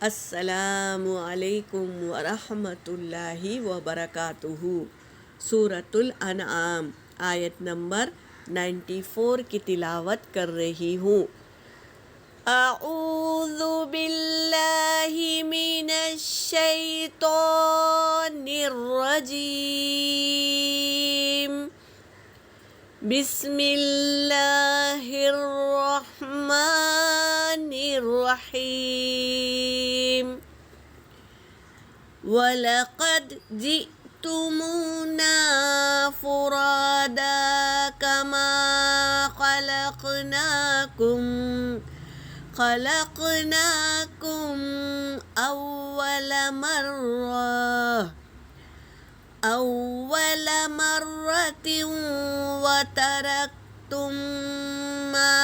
السلام علیکم ورحمۃ اللہ وبرکاتہ۔ سورۃ الانعام آیت نمبر 94 کی تلاوت کر رہی ہوں۔ اعوذ باللہ من الشیطان الرجیم، بسم اللہ الرحمن الرحیم۔ وَلَقَدْ جِئْتُمُونَا فُرَادَىٰ كَمَا خَلَقْنَاكُمْ أَوَّلَ مَرَّةٍ وَتَرَكْتُم مَّا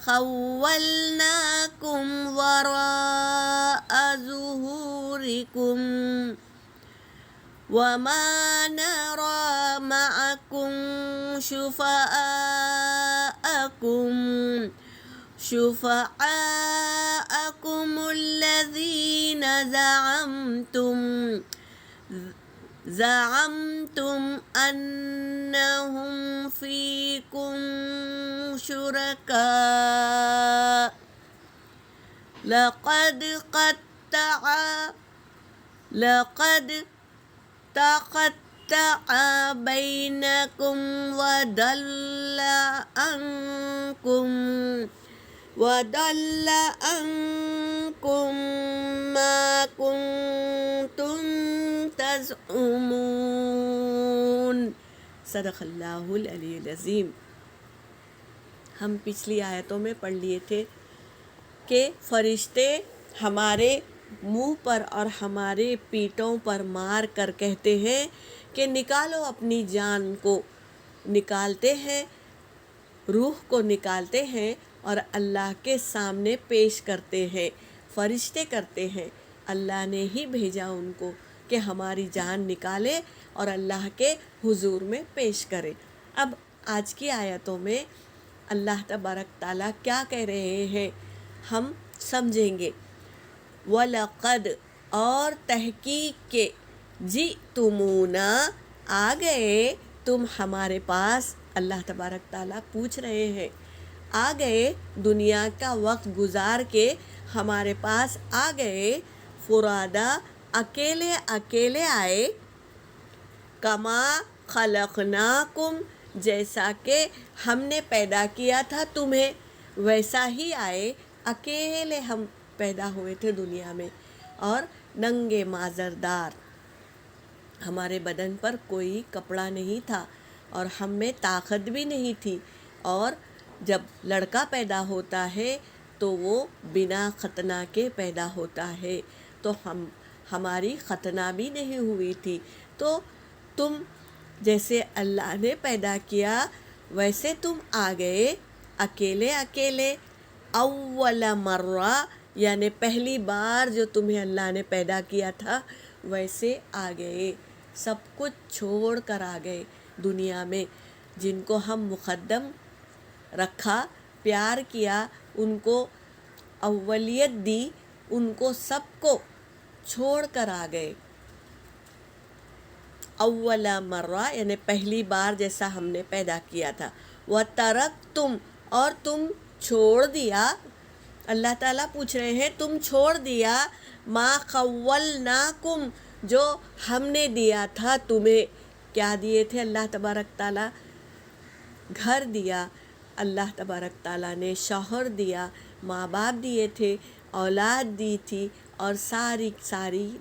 خَوَّلْنَاكُمْ وَرَاءَ ظُهُورِكُمْ وَمَا نَرَىٰ مَعَكُمْ شُفَعَاءَكُمُ الَّذِينَ زَعَمْتُمْ أَنَّهُمْ فِيكُمْ شُرَكَاءُ لَقَدْ تَقَطَّعَ بَيْنَكُمْ وَضَلَّ عَنكُم مَّا كُنتُمْ تَزْعُمُونَ۔ صدق اللہ العلی العظیم۔ ہم پچھلی آیتوں میں پڑھ لیے تھے کہ فرشتے ہمارے منہ پر اور ہمارے پیٹوں پر مار کر کہتے ہیں کہ نکالو اپنی جان کو، نکالتے ہیں، روح کو نکالتے ہیں اور اللہ کے سامنے پیش کرتے ہیں۔ فرشتے کرتے ہیں، اللہ نے ہی بھیجا ان کو کہ ہماری جان نکالے اور اللہ کے حضور میں پیش کرے۔ اب آج کی آیتوں میں اللہ تبارک تعالیٰ کیا کہہ رہے ہیں ہم سمجھیں گے۔ وَلَقَدْ اور تحقیق کے، جِئْتُمُونَا آ گئے تم ہمارے پاس، اللہ تبارک تعالیٰ پوچھ رہے ہیں، آ گئے دنیا کا وقت گزار کے ہمارے پاس آ گئے، فرادا اکیلے اکیلے آئے، کما خلقناکم جیسا کہ ہم نے پیدا کیا تھا تمہیں ویسا ہی آئے، اکیلے ہم پیدا ہوئے تھے دنیا میں اور ننگے مازردار، ہمارے بدن پر کوئی کپڑا نہیں تھا اور ہم میں طاقت بھی نہیں تھی، اور جب لڑکا پیدا ہوتا ہے تو وہ بنا ختنہ کے پیدا ہوتا ہے، تو ہماری ختنہ بھی نہیں ہوئی تھی، تو تم جیسے اللہ نے پیدا کیا ویسے تم آ گئے اکیلے اکیلے، اول مرہ یعنی پہلی بار جو تمہیں اللہ نے پیدا کیا تھا ویسے آ گئے، سب کچھ چھوڑ کر آ گئے دنیا میں، جن کو ہم مقدم رکھا، پیار کیا، ان کو اولیت دی، ان کو سب کو چھوڑ کر آ گئے۔ اول مرہ یعنی پہلی بار جیسا ہم نے پیدا کیا تھا، وَتَرَكْتُمْ اور تم چھوڑ دیا، اللہ تعالیٰ پوچھ رہے ہیں تم چھوڑ دیا، مَا خَوَّلْنَاكُمْ جو ہم نے دیا تھا تمہیں، کیا دیے تھے اللہ تبارک تعالیٰ؟ گھر دیا اللہ تبارک تعالیٰ نے، شوہر دیا، ماں باپ دیے تھے، اولاد دی تھی، اور ساری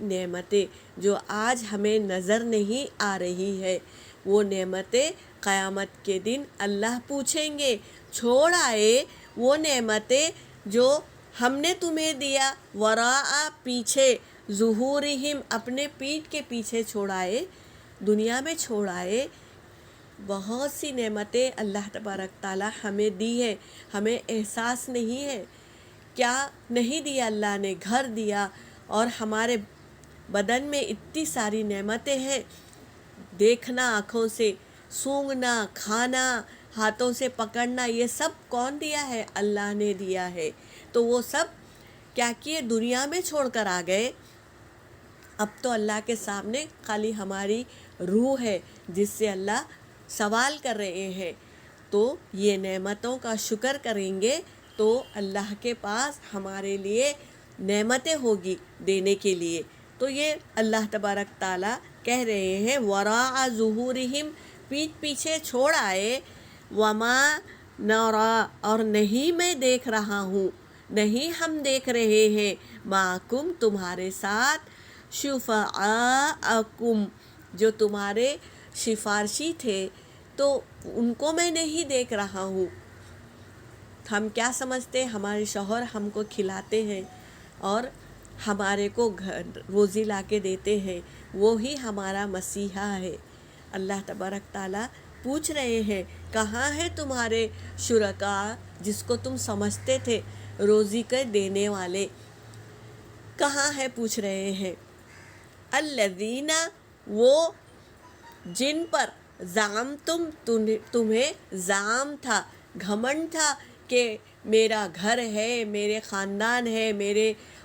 نعمتیں جو آج ہمیں نظر نہیں آ رہی ہے، وہ نعمتیں قیامت کے دن اللہ پوچھیں گے، چھوڑ آئے وہ نعمتیں جو ہم نے تمہیں دیا، وراء پیچھے، ظہورہم اپنے پیٹھ کے پیچھے چھوڑائے، دنیا میں چھوڑائے۔ بہت سی نعمتیں اللہ تبارک تعالیٰ ہمیں دی ہے، ہمیں احساس نہیں ہے، کیا نہیں دیا اللہ نے؟ گھر دیا، اور ہمارے بدن میں اتنی ساری نعمتیں ہیں، دیکھنا آنکھوں سے، سونگھنا، کھانا، ہاتھوں سے پکڑنا، یہ سب کون دیا ہے؟ اللہ نے دیا ہے۔ تو وہ سب کیا کیے؟ دنیا میں چھوڑ کر آ گئے۔ اب تو اللہ کے سامنے خالی ہماری روح ہے جس سے اللہ سوال کر رہے ہیں۔ تو یہ نعمتوں کا شکر کریں گے تو اللہ کے پاس ہمارے لیے نعمتیں ہوگی دینے کے لیے۔ تو یہ اللہ تبارک تعالیٰ کہہ رہے ہیں وراء ظہورہم، پیٹھ پیچھے چھوڑ آئے، وما نرا، اور نہیں میں دیکھ رہا ہوں، نہیں ہم دیکھ رہے ہیں، معکم تمہارے ساتھ، شفعاءکم جو تمہارے سفارشی تھے، تو ان کو میں نہیں دیکھ رہا ہوں۔ ہم کیا سمجھتے؟ ہمارے شوہر ہم کو کھلاتے ہیں اور ہمارے کو روزی لا کے دیتے ہیں، وہی ہمارا مسیحا ہے۔ اللہ تبارک تعالیٰ پوچھ رہے ہیں کہاں ہے تمہارے شرکاء جس کو تم سمجھتے تھے روزی کے دینے والے، کہاں ہے؟ پوچھ رہے ہیں۔ الذین، وہ جن پر زعمتم، تمہیں زعم تھا، گھمنڈ تھا کہ میرا گھر ہے، میرے خاندان ہے،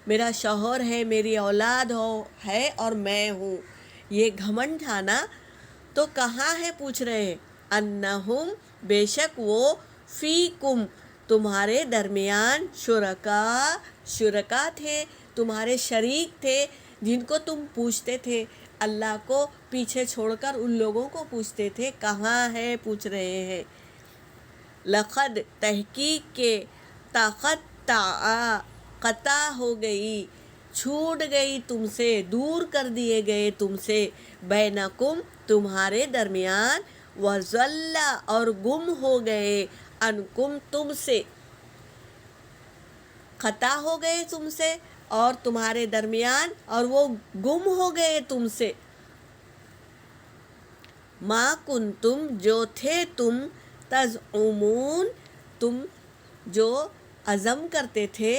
میرا شوہر ہے، میری اولاد ہے اور میں ہوں، یہ گھمنڈ تھا نا، تو کہاں ہے؟ پوچھ رہے ہیں۔ انہم، بے شک وہ، فیکم، تمہارے درمیان، شرکا تھے، تمہارے شریک تھے، جن کو تم پوچھتے تھے، اللہ کو پیچھے چھوڑ کر ان لوگوں کو پوچھتے تھے، کہاں ہے؟ پوچھ رہے ہیں۔ لقد، تحقیق کے، قطع ہو گئی، چھوٹ گئی تم سے، دور کر دیے گئے تم سے، بینکم، تمہارے درمیان، وضل، اور گم ہو گئے، عنکم، تم سے، قطع ہو گئے تم سے اور تمہارے درمیان، اور وہ گم ہو گئے تم سے، ما کنتم، جو تھے تم، تزعمون، تم جو عزم کرتے تھے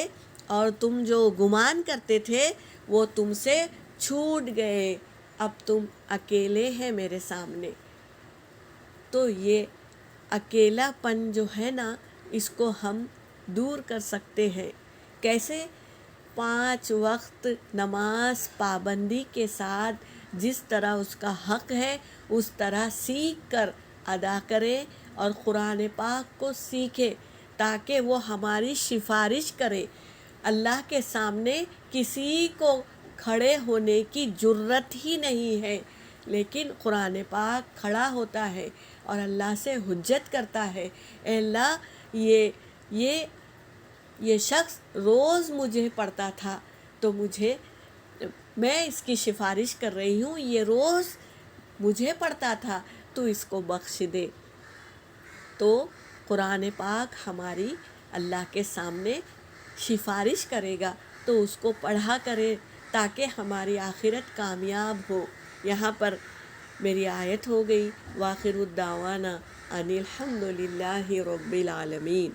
اور تم جو گمان کرتے تھے وہ تم سے چھوٹ گئے، اب تم اکیلے ہیں میرے سامنے۔ تو یہ اکیلا پن جو ہے نا، اس کو ہم دور کر سکتے ہیں۔ کیسے؟ 5 وقت نماز پابندی کے ساتھ جس طرح اس کا حق ہے اس طرح سیکھ کر ادا کرے، اور قرآن پاک کو سیکھے تاکہ وہ ہماری سفارش کرے۔ اللہ کے سامنے کسی کو کھڑے ہونے کی جرت ہی نہیں ہے، لیکن قرآن پاک کھڑا ہوتا ہے اور اللہ سے حجت کرتا ہے، اے اللہ یہ شخص روز مجھے پڑھتا تھا تو میں اس کی سفارش کر رہی ہوں، یہ روز مجھے پڑھتا تھا تو اس کو بخش دے۔ تو قرآن پاک ہماری اللہ کے سامنے سفارش کرے گا، تو اس کو پڑھا کرے تاکہ ہماری آخرت کامیاب ہو۔ یہاں پر میری آیت ہو گئی، وآخر الدعوانا ان الحمد للہ رب العالمین۔